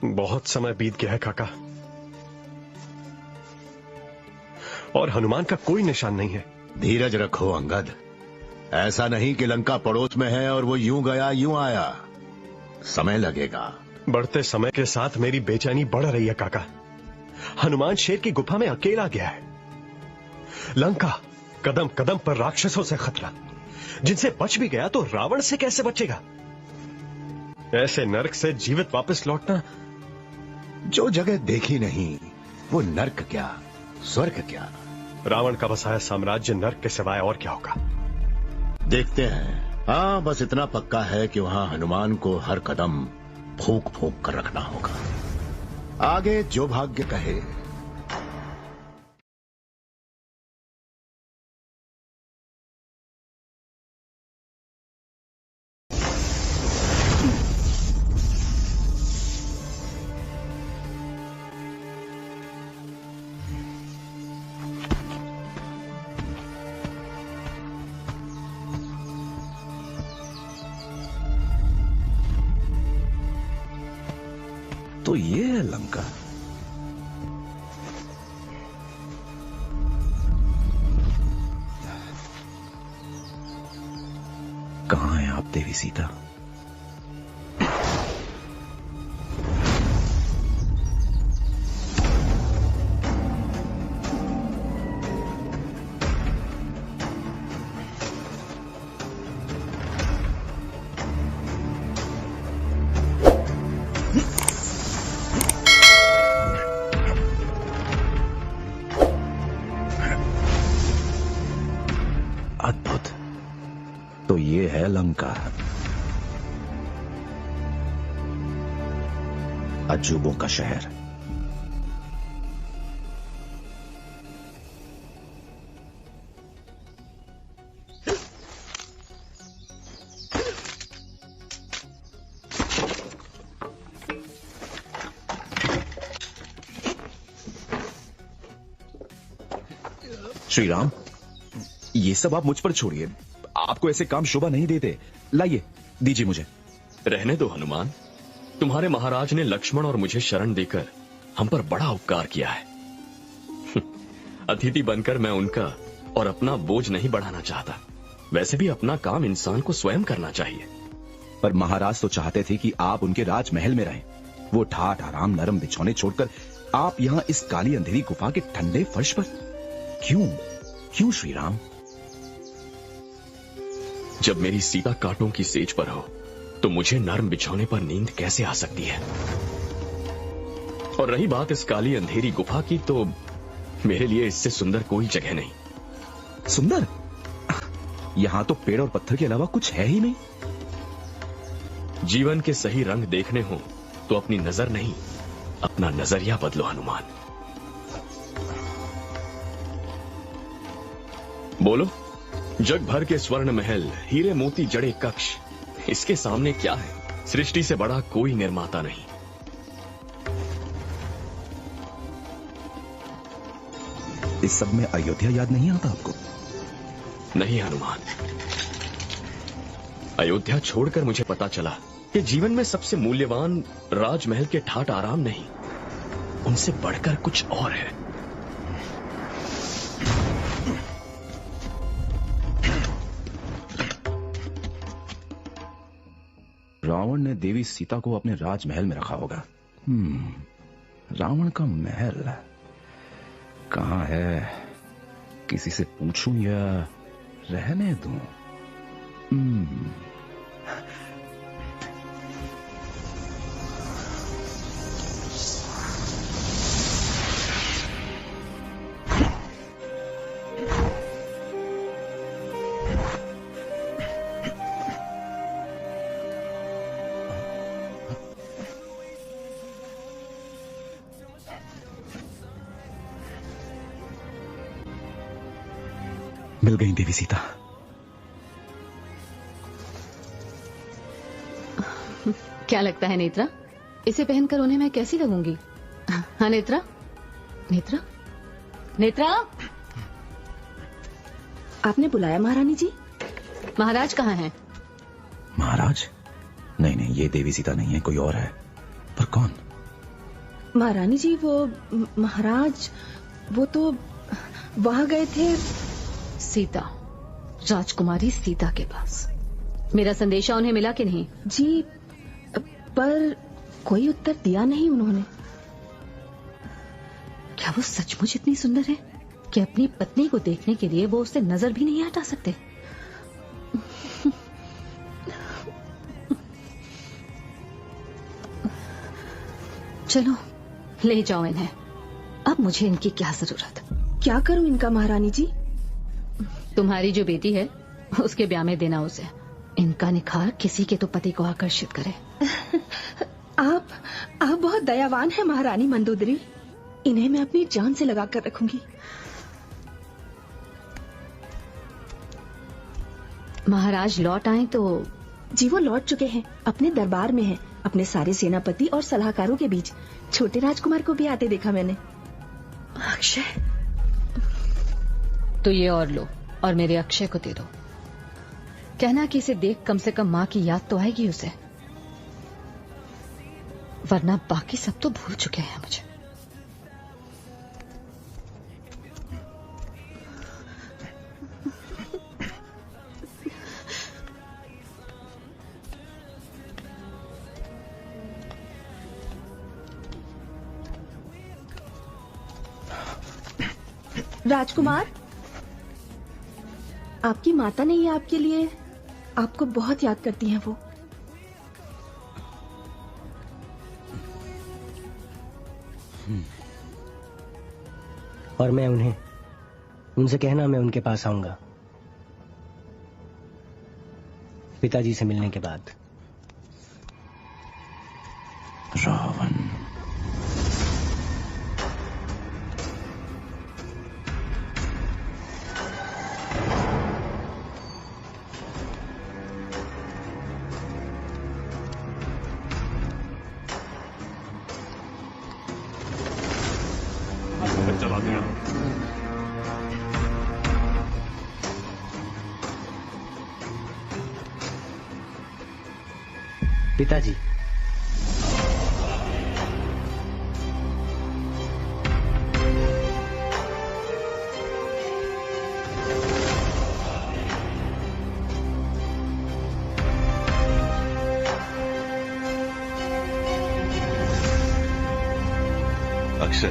बहुत समय बीत गया है काका, और हनुमान का कोई निशान नहीं है। धीरज रखो अंगद, ऐसा नहीं कि लंका पड़ोस में है और वो यूं गया यूं आया। समय लगेगा। बढ़ते समय के साथ मेरी बेचैनी बढ़ रही है काका। हनुमान शेर की गुफा में अकेला गया है। लंका कदम कदम पर राक्षसों से खतरा, जिनसे बच भी गया तो रावण से कैसे बचेगा? ऐसे नरक से जीवित वापस लौटना। जो जगह देखी नहीं वो नर्क क्या स्वर्ग क्या। रावण का बसाया साम्राज्य नर्क के सिवाय और क्या होगा? देखते हैं। हाँ, बस इतना पक्का है कि वहां हनुमान को हर कदम फूंक फूंक कर रखना होगा। आगे जो भाग्य कहे। तो ये है लंका। कहां है आप देवी सीता? अद्भुत। तो ये है लंका, अजूबों का शहर। श्री राम, ये सब आप मुझ पर छोड़िए, आपको ऐसे काम शोभा नहीं देते। लाइए, दीजिए मुझे। रहने दो हनुमान, तुम्हारे महाराज ने लक्ष्मण और मुझे शरण देकर हम पर बड़ा उपकार किया है। अतिथि बनकर मैं उनका और अपना बोझ नहीं बढ़ाना चाहता। वैसे भी अपना काम इंसान को स्वयं करना चाहिए। पर महाराज तो चाहते थे कि आप उनके राजमहल में रहें। वो ठाठ आराम नरम बिछौने छोड़कर आप यहाँ इस काली अंधेरी गुफा के ठंडे फर्श पर क्यों? क्यों श्री राम? जब मेरी सीता कांटों की सेज पर हो तो मुझे नरम बिछौने पर नींद कैसे आ सकती है? और रही बात इस काली अंधेरी गुफा की, तो मेरे लिए इससे सुंदर कोई जगह नहीं। सुंदर? यहां तो पेड़ और पत्थर के अलावा कुछ है ही नहीं। जीवन के सही रंग देखने हो तो अपनी नजर नहीं, अपना नजरिया बदलो हनुमान। बोलो, जग भर के स्वर्ण महल, हीरे मोती जड़े कक्ष, इसके सामने क्या है? सृष्टि से बड़ा कोई निर्माता नहीं। इस सब में अयोध्या याद नहीं आता आपको? नहीं हनुमान, अयोध्या छोड़कर मुझे पता चला कि जीवन में सबसे मूल्यवान राजमहल के ठाठ आराम नहीं, उनसे बढ़कर कुछ और है। रावण ने देवी सीता को अपने राजमहल में रखा होगा। रावण का महल कहाँ है? किसी से पूछूं या रहने दूं? मिल गई देवी सीता। क्या लगता है नेत्रा, इसे पहनकर उन्हें मैं कैसी लगूंगी? हाँ नेत्रा, नेत्रा, नेत्रा। आपने बुलाया महारानी जी? महाराज कहाँ हैं? महाराज? नहीं नहीं, ये देवी सीता नहीं है, कोई और है। पर कौन? महारानी जी, वो महाराज वो तो वहां गए थे सीता, राजकुमारी सीता के पास। मेरा संदेशा उन्हें मिला कि नहीं? जी, पर कोई उत्तर दिया नहीं उन्होंने। क्या वो सचमुच इतनी सुंदर है कि अपनी पत्नी को देखने के लिए वो उससे नजर भी नहीं हटा सकते? चलो ले जाओ इन्हें, अब मुझे इनकी क्या जरूरत। क्या करूं इनका महारानी जी? तुम्हारी जो बेटी है उसके ब्याह में देना उसे। इनका निखार किसी के तो पति को आकर्षित करे। आप बहुत दयावान हैं महारानी मंदोदरी। इन्हें मैं अपनी जान से लगा कर रखूंगी। महाराज लौट आए तो? जी, वो लौट चुके हैं, अपने दरबार में हैं, अपने सारे सेनापति और सलाहकारों के बीच। छोटे राजकुमार को भी आते देखा मैंने। अक्षय, तो ये और लो और मेरे अक्षय को दे दो। कहना कि इसे देख कम से कम माँ की याद तो आएगी उसे, वरना बाकी सब तो भूल चुके हैं मुझे। राजकुमार, आपकी माता नहीं है आपके लिए, आपको बहुत याद करती हैं वो। और मैं उनसे कहना मैं उनके पास आऊंगा पिताजी से मिलने के बाद। रावण, चला गया। पिताजी, अक्षय,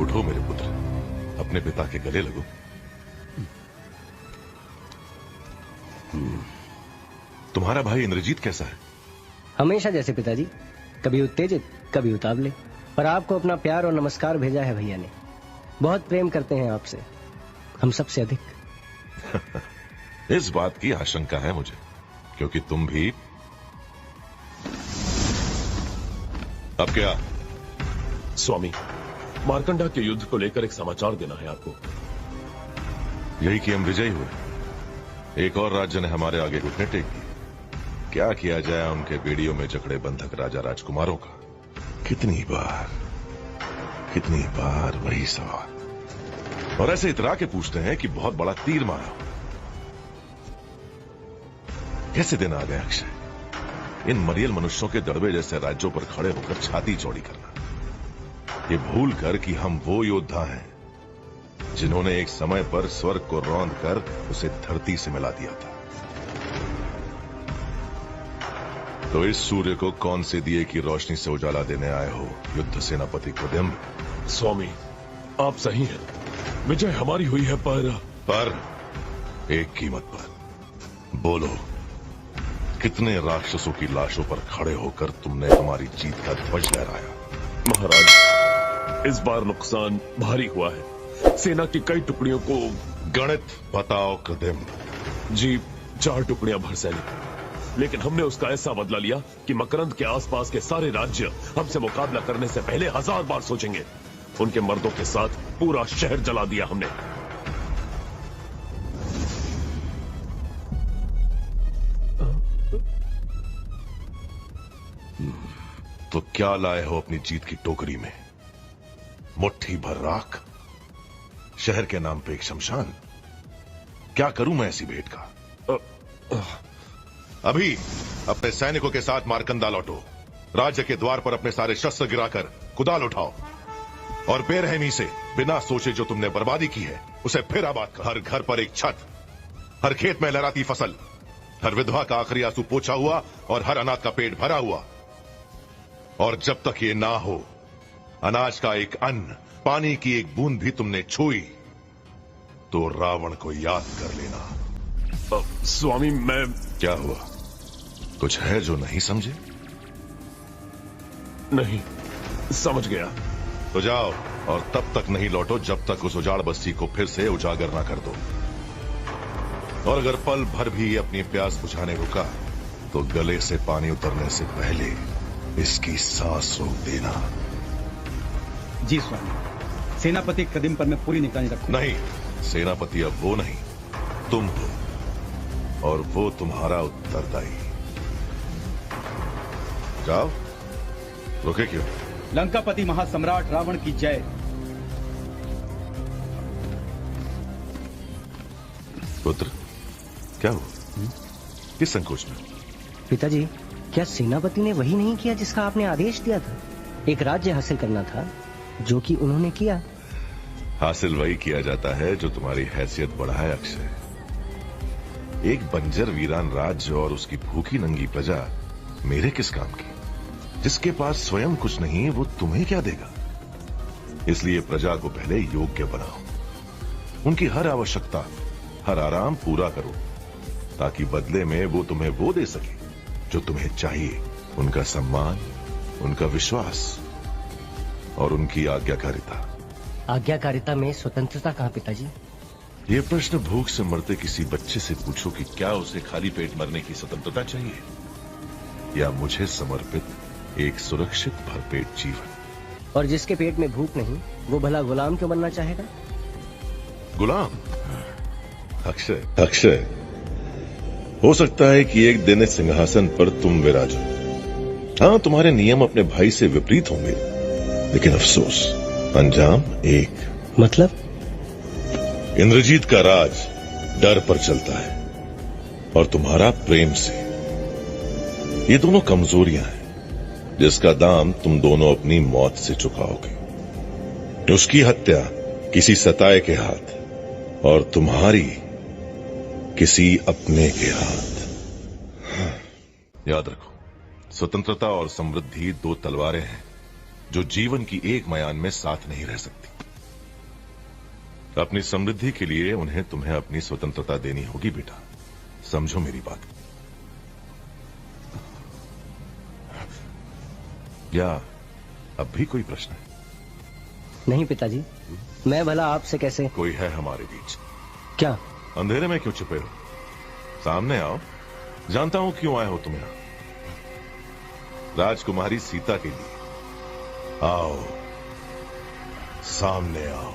उठो मेरे पुत्र, अपने पिता के गले लगो। तुम्हारा भाई इंद्रजीत कैसा है? हमेशा जैसे पिताजी, कभी उत्तेजित कभी उतावले। पर आपको अपना प्यार और नमस्कार भेजा है भैया ने। बहुत प्रेम करते हैं आपसे, हम सबसे अधिक। इस बात की आशंका है मुझे, क्योंकि तुम भी। अब क्या? स्वामी, मार्कंडा के युद्ध को लेकर एक समाचार देना है आपको। यही कि हम विजयी हुए, एक और राज्य ने हमारे आगे घुटने टेक दिए। क्या किया जाए उनके बेड़ियों में जकड़े बंधक राजा राजकुमारों का? कितनी बार वही सवाल, और ऐसे इतरा के पूछते हैं कि बहुत बड़ा तीर मारा। कैसे दिन आ गए अक्षय, इन मरियल मनुष्यों के दड़बे जैसे राज्यों पर खड़े होकर छाती चौड़ी करना, ये भूल कर कि हम वो योद्धा हैं जिन्होंने एक समय पर स्वर्ग को रौंद कर उसे धरती से मिला दिया था। तो इस सूर्य को कौन से दिए की रोशनी से उजाला देने आए हो युद्ध सेनापति कृदिम? स्वामी, आप सही हैं, विजय हमारी हुई है, पर एक कीमत पर। बोलो, कितने राक्षसों की लाशों पर खड़े होकर तुमने हमारी जीत का ध्वज लहराया? महाराज, इस बार नुकसान भारी हुआ है। सेना की कई टुकड़ियों को। गणित बताओ कृदिम। जी, 4 टुकड़ियां भर सैनिक, लेकिन हमने उसका ऐसा बदला लिया कि मकरंद के आसपास के सारे राज्य हमसे मुकाबला करने से पहले 1000 बार सोचेंगे। उनके मर्दों के साथ पूरा शहर जला दिया हमने। तो क्या लाए हो अपनी जीत की टोकरी में? मुट्ठी भर राख? शहर के नाम पे एक शमशान? क्या करूं मैं ऐसी भेंट का? अभी अपने सैनिकों के साथ मारकंदा लौटो। राज्य के द्वार पर अपने सारे शस्त्र गिराकर कुदाल उठाओ और बेरहमी से बिना सोचे जो तुमने बर्बादी की है उसे फिर आबाद करो। हर घर पर एक छत, हर खेत में लहराती फसल, हर विधवा का आखिरी आंसू पोंछा हुआ और हर अनाथ का पेट भरा हुआ। और जब तक ये ना हो, अनाज का एक अन्न, पानी की एक बूंद भी तुमने छुई तो रावण को याद कर लेना। स्वामी मैं... क्या हुआ? कुछ है जो नहीं समझे? नहीं समझ गया। तो जाओ और तब तक नहीं लौटो जब तक उस उजाड़ बस्ती को फिर से उजागर ना कर दो। और अगर पल भर भी अपनी प्यास बुझाने रुका तो गले से पानी उतरने से पहले इसकी सांस रोक देना। जी स्वामी, सेनापति कदम पर मैं पूरी निगरानी रखूंगा। नहीं, सेनापति अब वो नहीं, तुम हो, और वो तुम्हारा उत्तरदायी। जाओ, रुके क्यों? लंकापति महासम्राट रावण की जय। पुत्र, क्या हुआ? किस संकोच में? पिताजी, क्या सेनापति ने वही नहीं किया जिसका आपने आदेश दिया था? एक राज्य हासिल करना था, जो कि उन्होंने किया। हासिल वही किया जाता है जो तुम्हारी हैसियत बढ़ाए अक्षय। एक बंजर वीरान राज्य और उसकी भूखी नंगी प्रजा मेरे किस काम की? जिसके पास स्वयं कुछ नहीं वो तुम्हें क्या देगा? इसलिए प्रजा को पहले योग्य बनाओ, उनकी हर आवश्यकता, हर आराम पूरा करो, ताकि बदले में वो तुम्हें वो दे सके जो तुम्हें चाहिए। उनका सम्मान, उनका विश्वास और उनकी आज्ञाकारिता। आज्ञाकारिता में स्वतंत्रता कहाँ पिताजी? ये प्रश्न भूख से मरते किसी बच्चे से पूछो कि क्या उसे खाली पेट मरने की स्वतंत्रता चाहिए, या मुझे समर्पित एक सुरक्षित भरपेट जीवन। और जिसके पेट में भूख नहीं, वो भला गुलाम क्यों बनना चाहेगा? गुलाम? अक्षय, अक्षय, हो सकता है कि एक दिन इस सिंहासन पर तुम विराजो। हाँ, तुम्हारे नियम अपने भाई से विपरीत होंगे, लेकिन अफसोस, अंजाम एक। मतलब? इंद्रजीत का राज डर पर चलता है और तुम्हारा प्रेम से। ये दोनों कमजोरियां हैं जिसका दाम तुम दोनों अपनी मौत से चुकाओगे। उसकी हत्या किसी सताए के हाथ और तुम्हारी किसी अपने के हाथ। याद रखो, स्वतंत्रता और समृद्धि दो तलवारें हैं जो जीवन की एक म्यान में साथ नहीं रह सकती। अपनी समृद्धि के लिए उन्हें तुम्हें अपनी स्वतंत्रता देनी होगी बेटा, समझो मेरी बात। या अब भी कोई प्रश्न है? नहीं पिताजी, मैं भला आपसे कैसे? कोई है हमारे बीच? क्या? अंधेरे में क्यों छुपे हो? सामने आओ, जानता हूं क्यों आए हो तुम यहां। राजकुमारी सीता के लिए आओ, सामने आओ।